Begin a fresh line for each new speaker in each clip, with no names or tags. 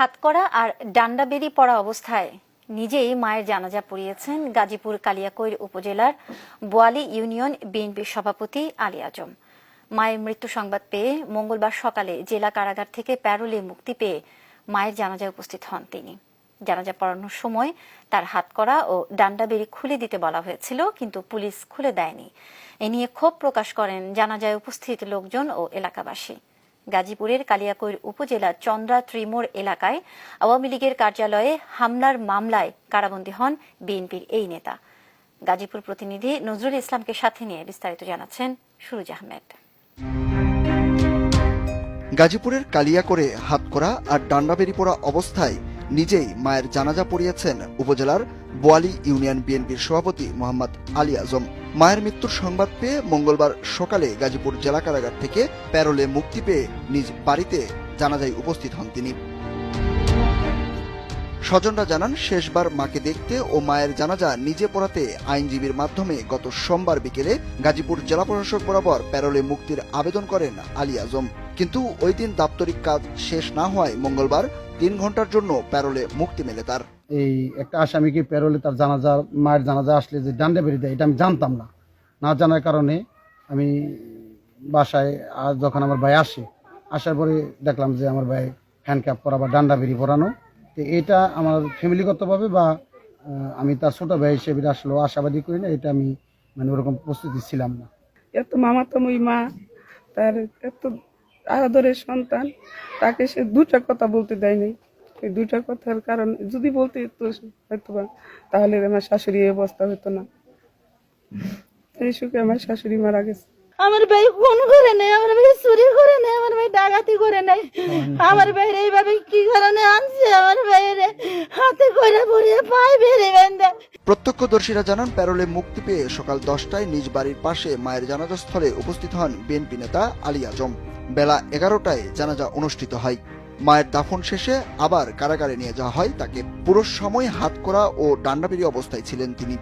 হাতকড়া আর ডান্ডা বেরি পড়া অবস্থায় নিজেই মায়ের জানাজা পড়িয়েছেন গাজীপুর কালিয়াকৈর উপজেলার বোয়ালি ইউনিয়ন বিএনপির সভাপতি আলী আজম। মায়ের মৃত্যু সংবাদ পেয়ে মঙ্গলবার সকালে জেলা কারাগার থেকে প্যারোলে মুক্তি পেয়ে মায়ের জানাজায় উপস্থিত হন তিনি। জানাজা পড়ানোর সময় তার হাতকড়া ও ডান্ডা বেরি খুলে দিতে বলা হয়েছিল, কিন্তু পুলিশ খুলে দেয়নি। এ নিয়ে ক্ষোভ প্রকাশ করেন জানাজায় উপস্থিত লোকজন ও এলাকাবাসী। গাজীপুরের কালিয়াকৈর উপজেলার চন্দ্রা ত্রিমোড় এলাকায় আওয়ামী লীগের কার্যালয়ে হামলার মামলায় কারাবন্দী হন বিএনপির এই নেতা। গাজীপুর প্রতিনিধি নজরুল ইসলামকে সাথে নিয়ে বিস্তারিত জানাচ্ছেন সুরুজ আহমেদ।
গাজীপুরের কালিয়াকৈরে হাতকড়া আর ডান্ডা বেরি পড়া অবস্থায় নিজেই মায়ের জানাজা পড়িয়েছেন উপজেলার বোয়ালি ইউনিয়ন বিএনপির সভাপতি মোহাম্মদ আলী আজম। মায়ের মৃত্যুর সংবাদ পেয়ে মঙ্গলবার সকালে গাজীপুর জেলা কারাগার থেকে প্যারোলে মুক্তি পেয়ে নিজ বাড়িতে জানাজায় উপস্থিত হন তিনি। স্বজনরা জানান, শেষবার মাকে দেখতে ও মায়ের জানাজা নিজে পড়াতে আইনজীবীর মাধ্যমে গত সোমবার বিকেলে গাজীপুর জেলা প্রশাসক বরাবর প্যারোলে মুক্তির আবেদন করেন আলী আজম। কিন্তু ওই দিন দাপ্তরিক কাজ শেষ না হওয়ায় মঙ্গলবার 3 ঘন্টার জন্য প্যারোলে মুক্তি মেলে তার।
এই একটা আসামিকে প্যারোলে তার জানাজা, মায়ের জানাজা আসলে যে ডান্ডা বেরি দেয়, এটা আমি জানতাম না জানার কারণে আমি বাসায় যখন আমার ভাই আসার পরে দেখলাম যে আমার ভাই হ্যান্ডক্যাপ পরা বা ডান্ডা বেরি পরানো। তো এটা আমার ফ্যামিলিগতভাবে বা আমি তার ছোট ভাই হিসেবে আসলে আশাবাদী করি না, এটা আমি ওরকম প্রস্তুতি ছিলাম না।
এত মামাতো মা, তার এত আদরের সন্তান, তাকে সে দুটা কথা বলতে দেয়নি। এই দুটা কথার কারণে যদি বলতে হয়তো বা তাহলে আমার শাশুড়ি এই অবস্থা হতো না। এই সুখে আমার শাশুড়ি মারা গেছে।
আমার ভাই খুন করে নেই, আমার ভাই চুরি করে নেই, আমার ভাই ডাকাতি করে নেই। আমার ভাইয়ের এইভাবে কি কারণে আনছে, আমার ভাইয়ের হাতে করে ভরিয়ে পায়ে বেড়ে বেঁধে।
প্রত্যক্ষদর্শীরা জানান, প্যারোলে মুক্তি পেয়ে সকাল 10টায় নিজ বাড়ির পাশে মায়ের জানাজাস্থলে উপস্থিত হন বিএনপি নেতা আলী আজম। বেলা 11টায় জানাজা অনুষ্ঠিত হয়। মায়ের দাফন শেষে আবার কারাগারে নিয়ে যাওয়া হয় তাকে। পুরো সময় হাতকড়া ও ডান্ডাবেরি অবস্থায় ছিলেন তিনি।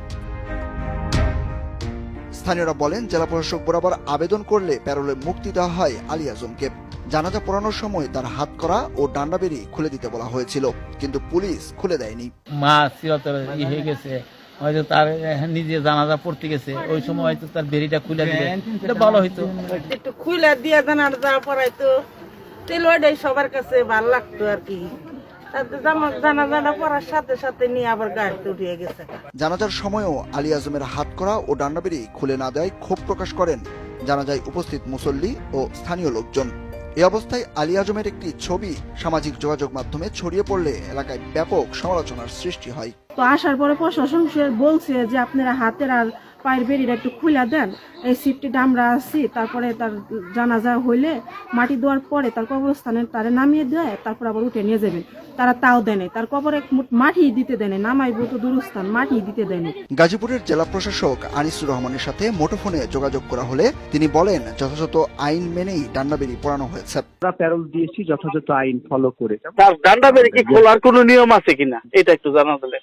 স্থানীয়রা বলেন, জেলা প্রশাসক বরাবর আবেদন করলে প্যারোলে মুক্তি দেওয়া হয় আলী আজমকে। জানাজা পড়ানোর সময় তার হাতকড়া ও ডান্ডাবেরি খুলে দিতে বলা হয়েছিল, কিন্তু পুলিশ খুলে দেয়নি।
মা চিরতরে হয়ে গেছে, হয়তো তার নিজে জানাজা পড়তে গেছে, ওই সময় হয়তো তার বেরিটা খুলে দিলে এটা ভালো হইতো।
একটু খুলে দিয়ে জানাজা পড়াইতো, তেল ওইটাই সবার কাছে ভালো লাগতো আর কি। জানাজাটা পড়ার সাথে সাথে নিয়ে আবার গাড়িতে উঠিয়ে গেছে।
জানাজার সময়ও আলী আজমের হাতকড়া ও ডান্ডাবেরি খুলে না দেয় ক্ষোভ প্রকাশ করেন জানাজায় উপস্থিত মুসল্লি ও স্থানীয় লোকজন। এ অবস্থায় আলী আজমের একটি ছবি সামাজিক যোগাযোগ মাধ্যমে ছড়িয়ে পড়লে এলাকায় ব্যাপক সমালোচনার সৃষ্টি হয়।
তো আসার পরে প্রশাসন বলছে যে আপনারা হাতের আর পায়ের বেরিটা একটু খুলে দেন, এই সিফটিটা আমরা আছি। তারপরে তার জানাজা হইলে মাটি দেওয়ার পরে তার কবরস্থানে তারা নামিয়ে দেয়, তারপর আবার উঠে নিয়ে যাবেন। তারা তাও দেয়, তার কবরে মাটি দিতে দেয়, নামাইবো তো দূরস্থান, মাটি দিতে দেয়।
গাজীপুরের জেলা প্রশাসক আনিসুর রহমানের সাথে মুঠোফোনে যোগাযোগ করা হলে তিনি বলেন, যথাযথ আইন মেনেই ডান্ডাবেরি পড়ানো হয়েছে।
আমরা প্যারোল দিয়েছি যথাযথ আইন ফলো করে।
তার ডান্ডাবেরি কি খোলার কোনো নিয়ম আছে কিনা এটা একটু জানা দিলে।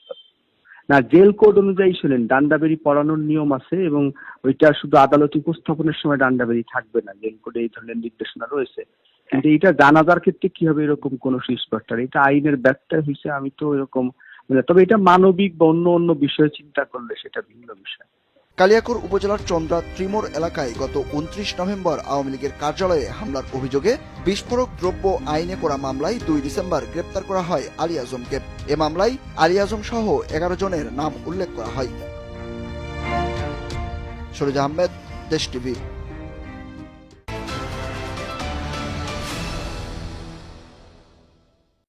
না, জেল কোড অনুযায়ী শুনেন ডান্ডাবেরি পড়ানোর নিয়ম আছে, এবং ওইটা শুধু আদালতে উপস্থাপনের সময় ডান্ডাবেরি থাকবে না, জেল কোডে এই ধরনের নির্দেশনা রয়েছে। কিন্তু এটা জানাজার ক্ষেত্রে কি হবে এরকম কোন সুস্পষ্ট, এটা আইনের ব্যত্যয় হয়েছে। আমি তো এরকম, তবে এটা মানবিক বা অন্য বিষয়ে চিন্তা করলে সেটা ভিন্ন বিষয়।
কালিয়াকৈর উপজেলার চন্দ্রা ত্রিমোড় এলাকায় গত 29 নভেম্বর আওয়ামী লীগের কার্যালয়ে হামলার অভিযোগে বিস্ফোরক দ্রব্য আইনে করা মামলায় 2 ডিসেম্বর গ্রেপ্তার করা হয় আলী আজমকে। এ মামলায় আলী আজম সহ 11 জনের নাম উল্লেখ করা হয়। সুরুজ আহমেদ, দেশ টিভি।